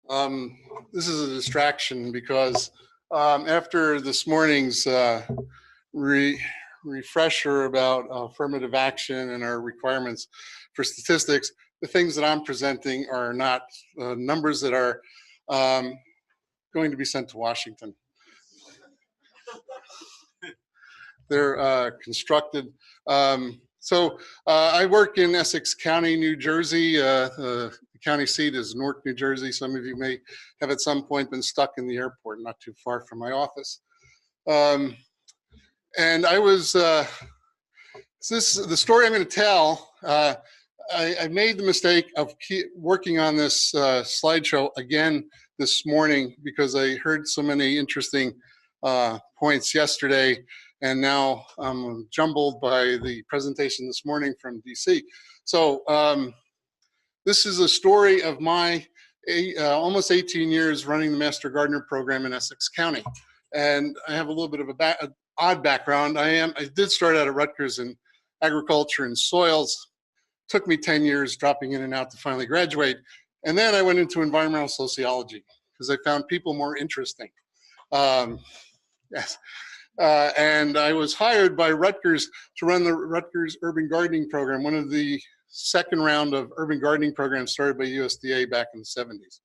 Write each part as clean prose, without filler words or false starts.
Um, this is a distraction because after this morning's refresher about affirmative action and our requirements for statistics, the things that I'm presenting are not numbers that are going to be sent to Washington. They're constructed. I work in Essex County, New Jersey. The county seat is Newark, New Jersey. Some of you may have at some point been stuck in the airport, not too far from my office. And I was, the story I'm going to tell, I made the mistake of working on this slideshow again this morning because I heard so many interesting points yesterday, and now I'm jumbled by the presentation this morning from DC. So this is a story of my almost 18 years running the Master Gardener program in Essex County. And I have a little bit of an odd background. I did start out at Rutgers in agriculture and soils. Took me 10 years dropping in and out to finally graduate. And then I went into environmental sociology because I found people more interesting. Yes. And I was hired by Rutgers to run the Rutgers Urban Gardening Program, one of the second round of urban gardening programs started by USDA back in the 70s.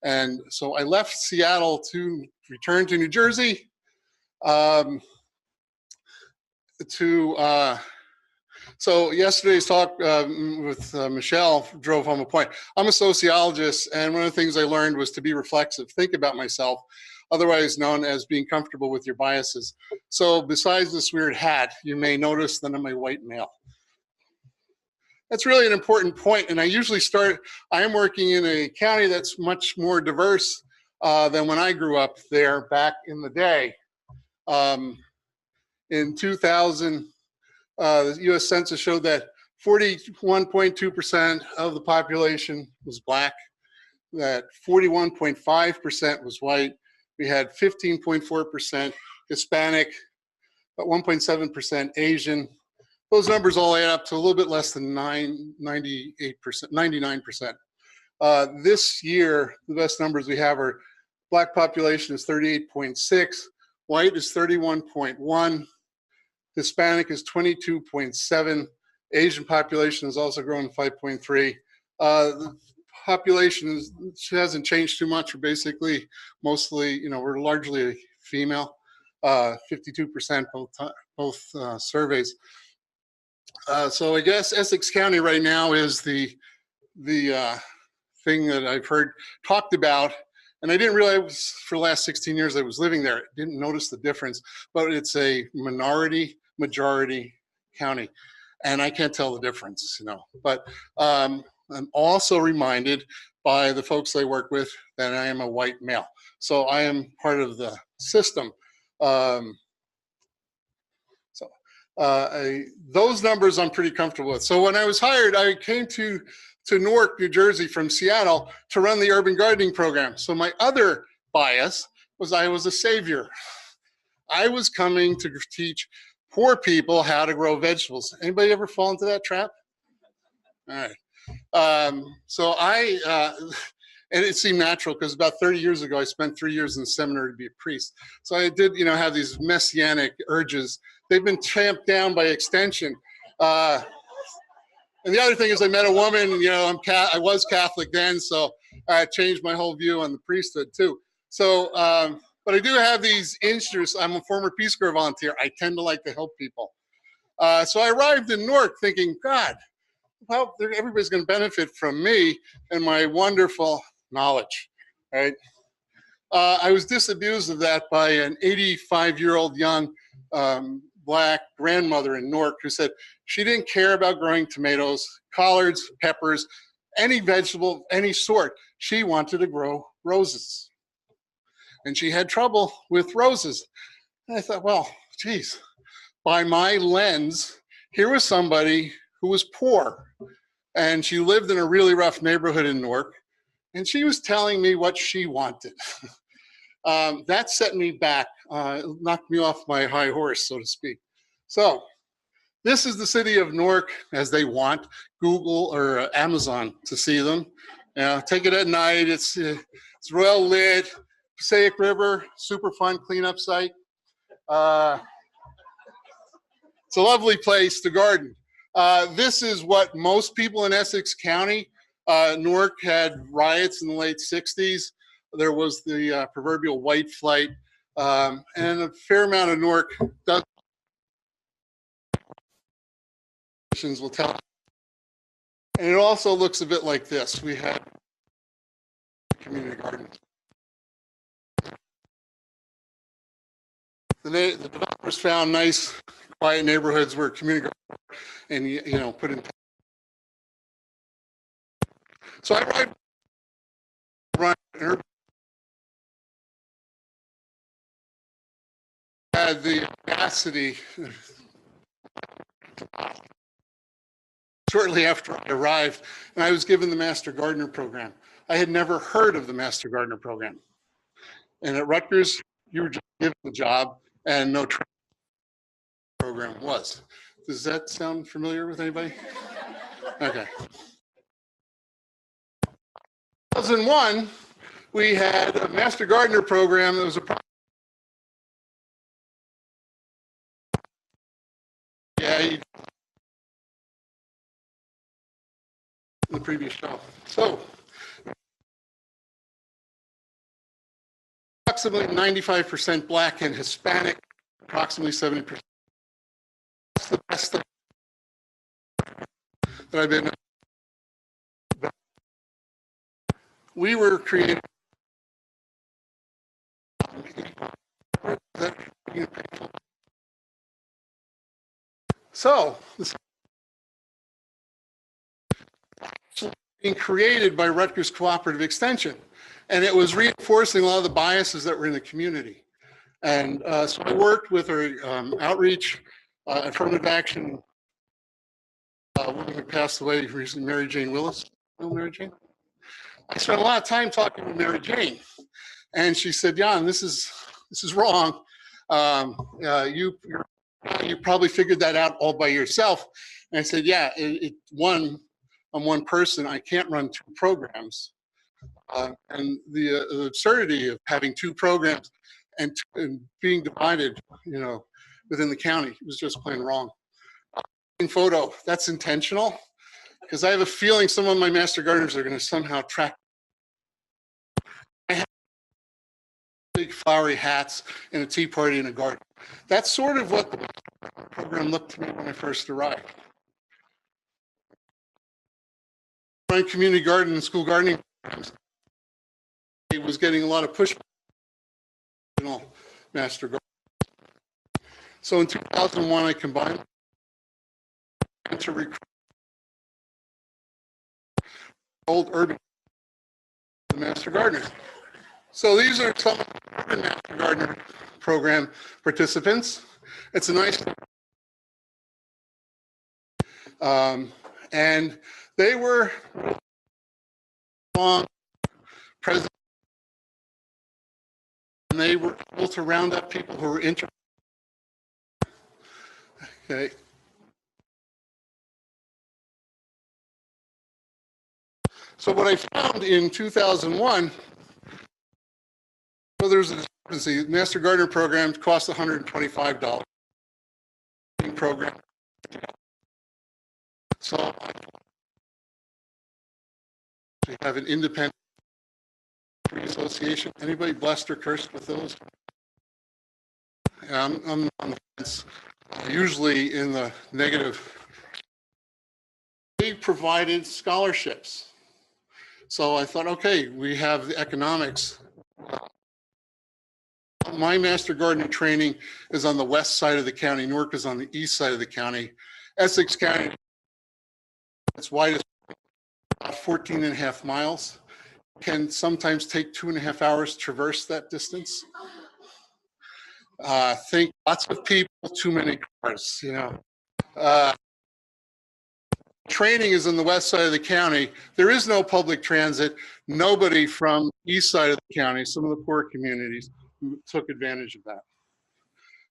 And so I left Seattle to return to New Jersey so yesterday's talk with Michelle drove home a point. I'm a sociologist, and one of the things I learned was to be reflexive, think about myself, otherwise known as being comfortable with your biases. So besides this weird hat, you may notice that I'm a white male. That's really an important point, and I usually I am working in a county that's much more diverse than when I grew up there back in the day. In 2000, the U.S. Census showed that 41.2% of the population was Black, that 41.5% was white. We had 15.4% Hispanic, about 1.7% Asian. Those numbers all add up to a little bit less than 99%. This year, the best numbers we have are Black population is 38.6, white is 31.1, Hispanic is 22.7, Asian population has also grown 5.3. The population hasn't changed too much. We're basically mostly, we're largely female, 52% both surveys. So I guess Essex County right now is the thing that I've heard talked about, and I didn't realize for the last 16 years I was living there. I didn't notice the difference, but it's a majority county, and I can't tell the difference, But I'm also reminded by the folks I work with that I am a white male, so I am part of the system. Those numbers I'm pretty comfortable with. So when I was hired, I came to Newark, New Jersey from Seattle to run the urban gardening program. So my other bias was I was a savior. I was coming to teach poor people how to grow vegetables. Anybody ever fall into that trap? All right. And it seemed natural because about 30 years ago, I spent 3 years in the seminary to be a priest. So I did, have these messianic urges. They've been tamped down by extension. And the other thing is I met a woman, I was Catholic then, so I changed my whole view on the priesthood too. So, but I do have these interests. I'm a former Peace Corps volunteer. I tend to like to help people. So I arrived in Newark thinking, God, well, everybody's going to benefit from me and my wonderful knowledge, right? I was disabused of that by an 85-year-old young Black grandmother in Newark who said she didn't care about growing tomatoes, collards, peppers, any vegetable of any sort. She wanted to grow roses. And she had trouble with roses. And I thought, well, geez, by my lens, here was somebody who was poor. And she lived in a really rough neighborhood in Newark. And she was telling me what she wanted. That set me back, knocked me off my high horse, so to speak. So this is the city of Newark as they want Google or Amazon to see them. Take it at night. It's It's well lit. Passaic River, super fun cleanup site. It's a lovely place to garden. This is what most people in Essex County. Newark had riots in the late 60s. There was the proverbial white flight, and a fair amount of Newark will tell. And it also looks a bit like this. We had community gardens. The developers found nice, quiet neighborhoods where community gardens and you know put in. So I run had the audacity shortly after I arrived, and I was given the Master Gardener program. I had never heard of the Master Gardener program. And at Rutgers, you were just given the job and no training program was. Does that sound familiar with anybody? Okay. 2001, we had a Master Gardener program that was a the previous show. So approximately 95% Black and Hispanic, approximately 70%. That's the best that I've been. We were creating so this is being created by Rutgers Cooperative Extension, and it was reinforcing a lot of the biases that were in the community. And so I worked with our outreach, affirmative action. Woman who passed away recently, Mary Jane Willis. Oh, Mary Jane. I spent a lot of time talking with Mary Jane, and she said, "Jan, this is wrong. You probably figured that out all by yourself." And I said, "Yeah, I'm one person. I can't run two programs." And the absurdity of having two programs and being divided, you know, within the county was just plain wrong. Photo, that's intentional, because I have a feeling some of my Master Gardeners are going to somehow track. I have big flowery hats and a tea party in a garden. That's sort of what the program looked to me when I first arrived. Running community garden and school gardening programs, it was getting a lot of pushback. Master Gardener. So in 2001, I combined to recruit old urban Master Gardener. So these are some of the urban Master Gardener program participants. It's a nice, and they were long president, and they were able to round up people who were interested. Okay. So what I found in 2001, so there's a discrepancy. The Master Gardener program cost $125. Program. So we have an independent association. Anybody blessed or cursed with those? I'm on the fence, usually in the negative. They provided scholarships. So I thought, okay, we have the economics. My Master Gardener training is on the west side of the county. Newark is on the east side of the county. Essex County, its widest, about 14 and a half miles. Can sometimes take 2.5 hours to traverse that distance. Think lots of people, too many cars, you know. Training is on the west side of the county. There is no public transit. Nobody from east side of the county, some of the poor communities, took advantage of that.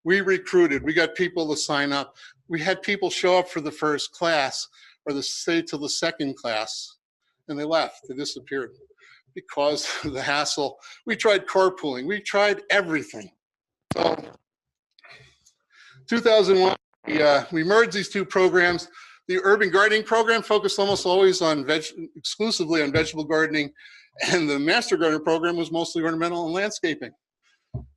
We recruited, we got people to sign up. We had people show up for the first class or stay till the second class, and they left, they disappeared. because of the hassle. We tried carpooling. We tried everything. So 2001, we merged these two programs. The urban gardening program focused almost always on exclusively on vegetable gardening, and the Master Gardener program was mostly ornamental and landscaping,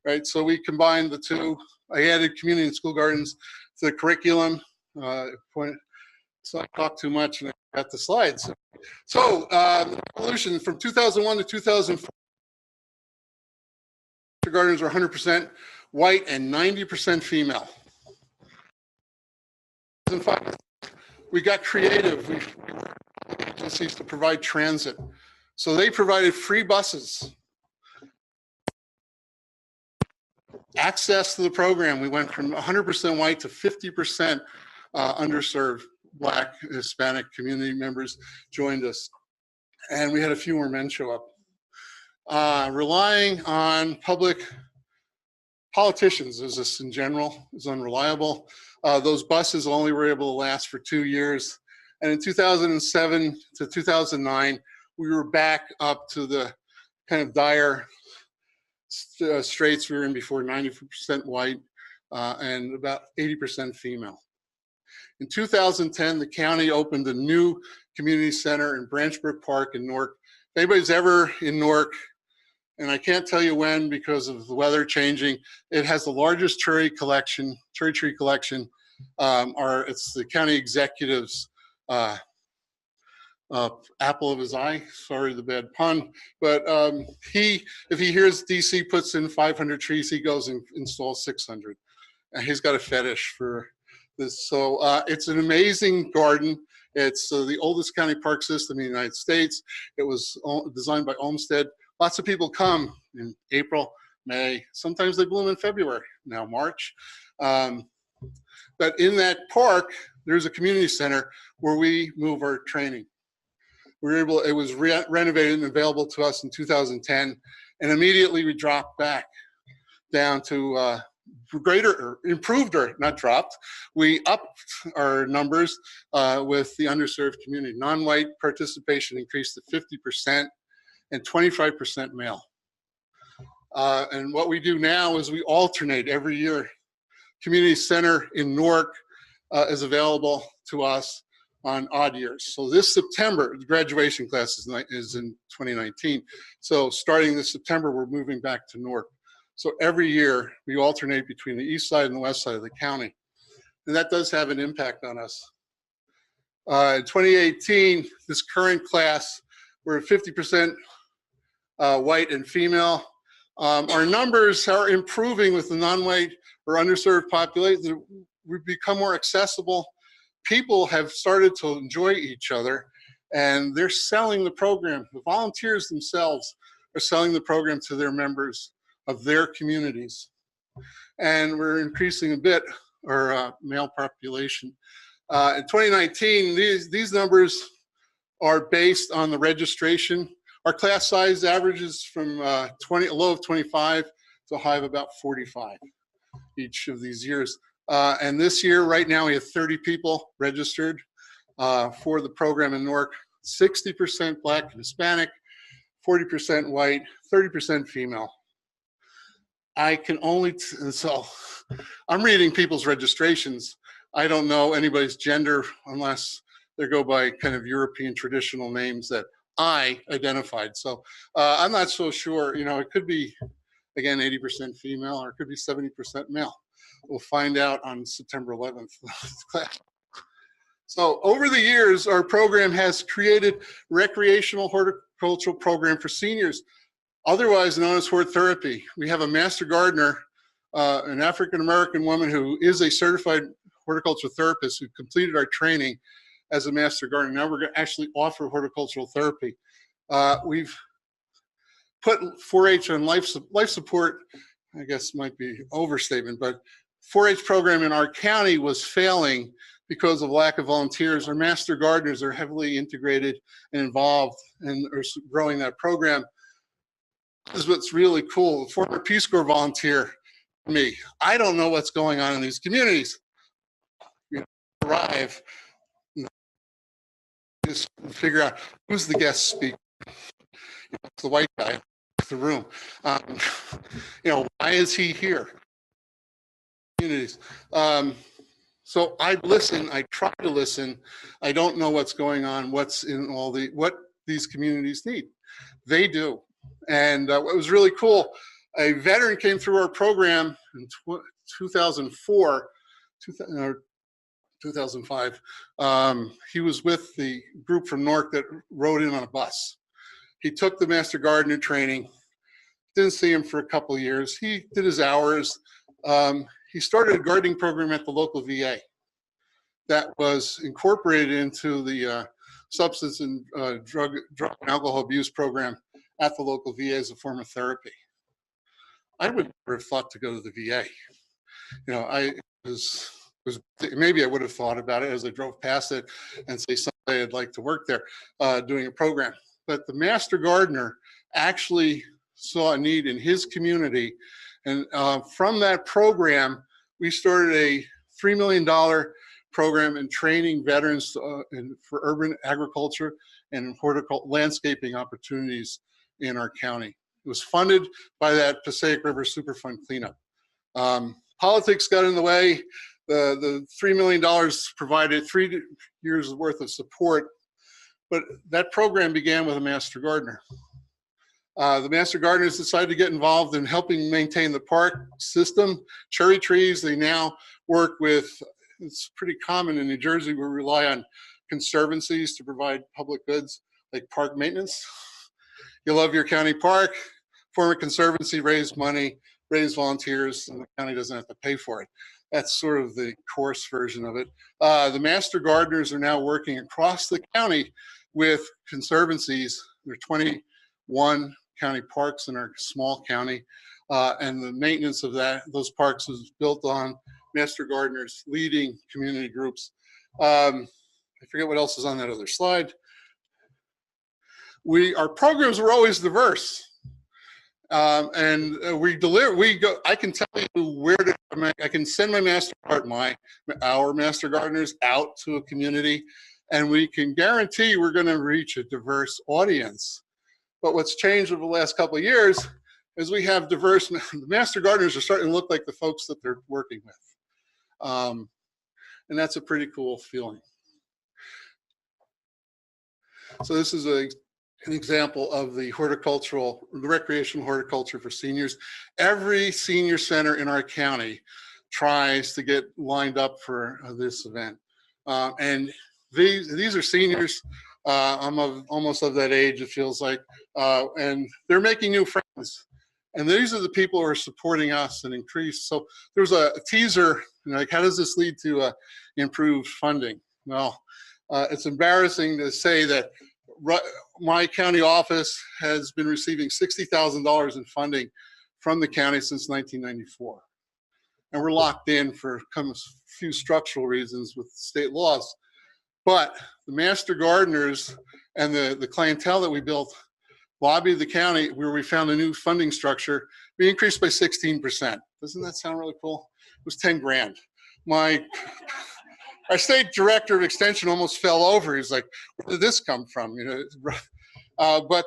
right? So we combined the two. I added community and school gardens to the curriculum. So I talked too much and I got the slides. So evolution from 2001 to 2004, gardeners were 100% white and 90% female. 2005, we got creative. We worked with agencies to provide transit. So they provided free buses. Access to the program, we went from 100% white to 50% underserved Black, Hispanic community members joined us. And we had a few more men show up. Relying on public politicians, as this in general is unreliable. Those buses only were able to last for 2 years. And in 2007 to 2009, we were back up to the kind of dire straits we were in before, 90% white and about 80% female. In 2010, the county opened a new community center in Branchbrook Park in Newark. If anybody's ever in Newark, and I can't tell you when because of the weather changing, it has the largest cherry tree collection. It's the county executive's apple of his eye. Sorry, the bad pun. But if he hears DC puts in 500 trees, he goes and installs 600. And he's got a fetish for this. So it's an amazing garden. It's the oldest county park system in the United States. It was designed by Olmsted. Lots of people come in April, May. Sometimes they bloom in February, now March. But in that park, there's a community center where we move our training. It was renovated and available to us in 2010, and immediately we dropped back down to improved or not dropped. We upped our numbers with the underserved community. Non-white participation increased to 50% and 25% male. And what we do now is we alternate every year. Community center in Newark is available to us on odd years. So this September, the graduation class is in 2019. So starting this September, we're moving back to Newark. So every year we alternate between the east side and the west side of the county. And that does have an impact on us. In 2018, this current class, we're at 50% white and female. Our numbers are improving with the non-white or underserved population. We've become more accessible. People have started to enjoy each other, and they're selling the program. The volunteers themselves are selling the program to their members of their communities. And we're increasing a bit our male population. In 2019, these numbers are based on the registration. Our class size averages from a low of 25 to a high of about 45 each of these years. And this year, right now, we have 30 people registered for the program in Newark, 60% Black and Hispanic, 40% white, 30% female. So I'm reading people's registrations. I don't know anybody's gender unless they go by kind of European traditional names that I identified. So I'm not so sure, it could be, again, 80% female, or it could be 70% male. We'll find out on September 11th. So over the years, our program has created recreational horticultural program for seniors, otherwise known as hort therapy. We have a master gardener, an African-American woman who is a certified horticultural therapist who completed our training as a master gardener. Now we're going to actually offer horticultural therapy. We've put 4-H on life support, I guess might be overstatement, but 4-H program in our county was failing because of lack of volunteers. Our master gardeners are heavily integrated and involved and are growing that program. This is what's really cool. The former Peace Corps volunteer, me. I don't know what's going on in these communities. You arrive, just figure out who's the guest speaker. the white guy in the room. Why is he here? Communities. So I listen, I try to listen. I don't know what's going on, what these communities need. They do. And what was really cool, a veteran came through our program in 2004, 2005. He was with the group from Newark that rode in on a bus. He took the Master Gardener training, didn't see him for a couple of years. He did his hours. He started a gardening program at the local VA that was incorporated into the substance and drug and alcohol abuse program at the local VA as a form of therapy. I would never have thought to go to the VA. Maybe I would have thought about it as I drove past it and say someday I'd like to work there doing a program. But the Master Gardener actually saw a need in his community. And from that program, we started a $3 million program in training veterans for urban agriculture and horticultural landscaping opportunities in our county. It was funded by that Passaic River Superfund cleanup. Politics got in the way. The $3 million provided 3 years worth of support, but that program began with a Master Gardener. The Master Gardeners decided to get involved in helping maintain the park system, cherry trees. They now work with, it's pretty common in New Jersey, we rely on conservancies to provide public goods like park maintenance. You love your county park, form a conservancy, raise money, raise volunteers, and the county doesn't have to pay for it. That's sort of the coarse version of it. The Master Gardeners are now working across the county with conservancies. There are 21 county parks in our small county, and the maintenance of those parks is built on Master Gardeners leading community groups. I forget what else is on that other slide. Our programs were always diverse. And I can tell you I can send our Master Gardeners out to a community, and we can guarantee we're going to reach a diverse audience. But what's changed over the last couple of years is we have diverse, the Master Gardeners are starting to look like the folks that they're working with. And that's a pretty cool feeling. So this is an example of the recreational horticulture for seniors. Every senior center in our county tries to get lined up for this event. And these are seniors. I'm almost of that age, it feels like, and they're making new friends. And these are the people who are supporting us and increase. So there's a teaser, like, how does this lead to improved funding? Well, it's embarrassing to say that my county office has been receiving $60,000 in funding from the county since 1994. And we're locked in for a few structural reasons with state laws. But the Master Gardeners and the clientele that we built lobbied the county where we found a new funding structure. We increased by 16%. Doesn't that sound really cool? It was 10 grand. Our state director of extension almost fell over. He's like, where did this come from? But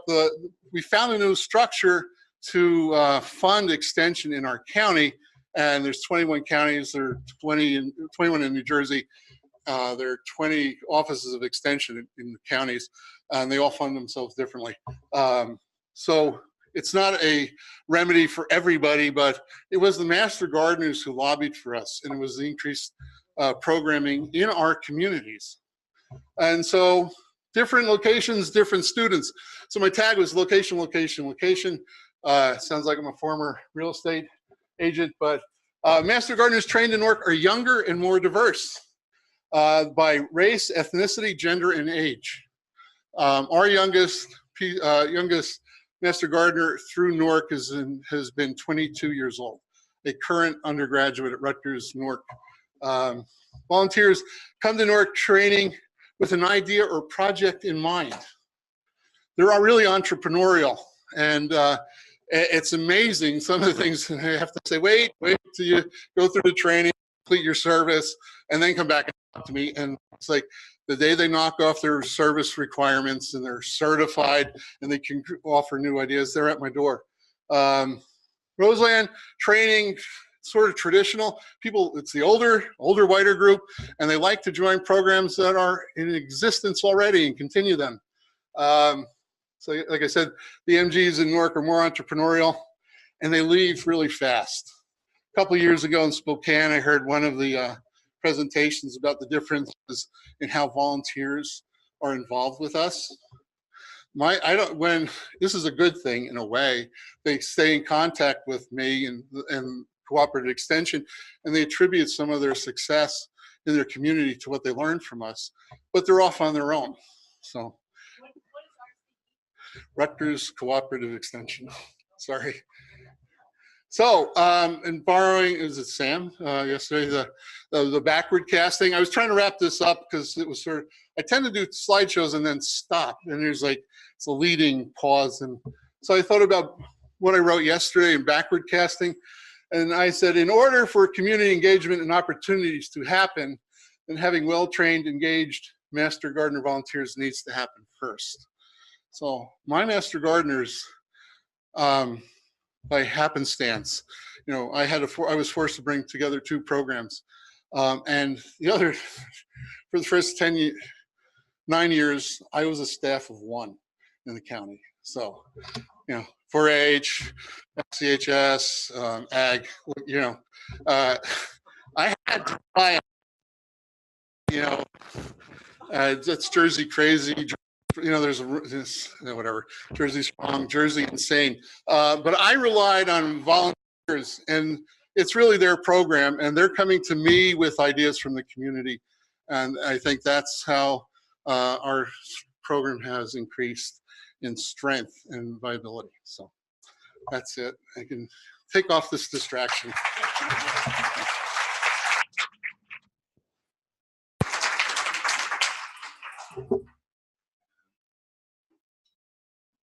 we found a new structure to fund extension in our county. And there's 21 counties. There are 21 in New Jersey. There are 20 offices of extension in the counties, and they all fund themselves differently. So it's not a remedy for everybody, but it was the Master Gardeners who lobbied for us, and it was the increased programming in our communities. And so different locations, different students. So my tag was location, location, location. Sounds like I'm a former real estate agent, but Master Gardeners trained in Newark are younger and more diverse. By race, ethnicity, gender, and age. Our youngest Master Gardener through Newark has been 22 years old, a current undergraduate at Rutgers, Newark. Volunteers come to Newark training with an idea or project in mind. They're really entrepreneurial, and it's amazing some of the things I have to say, wait till you go through the training. complete your service, and then come back and talk to me. And it's like the day they knock off their service requirements and they're certified and they can offer new ideas, they're at my door. Roseland training, sort of traditional. People, it's the older, whiter group, and they like to join programs that are in existence already and continue them. So like I said, the EMGs in Newark are more entrepreneurial, and they leave really fast. A couple of years ago in Spokane, I heard one of the presentations about the differences in how volunteers are involved with us. This is a good thing in a way. They stay in contact with me and Cooperative Extension, and they attribute some of their success in their community to what they learned from us, but they're off on their own. So, Rutgers Cooperative Extension. Sorry. So, and borrowing, is it Sam? Yesterday, the backward casting. I was trying to wrap this up because it was sort of, I tend to do slideshows and then stop, and there's like, it's a leading pause. And so I thought about what I wrote yesterday in backward casting. And I said, in order for community engagement and opportunities to happen, then having well-trained, engaged Master Gardener volunteers needs to happen first. So my Master Gardeners, by happenstance, you know, I was forced to bring together 2 programs. And the other, for the first 9 years, I was a staff of 1 in the county. So, you know, 4-H, FCHS, ag, you know, I had to buy, you know, that's Jersey crazy, you know, there's whatever, Jersey strong, Jersey insane. But I relied on volunteers, and it's really their program, and they're coming to me with ideas from the community. And I think that's how our program has increased in strength and viability. So that's it. I can take off this distraction.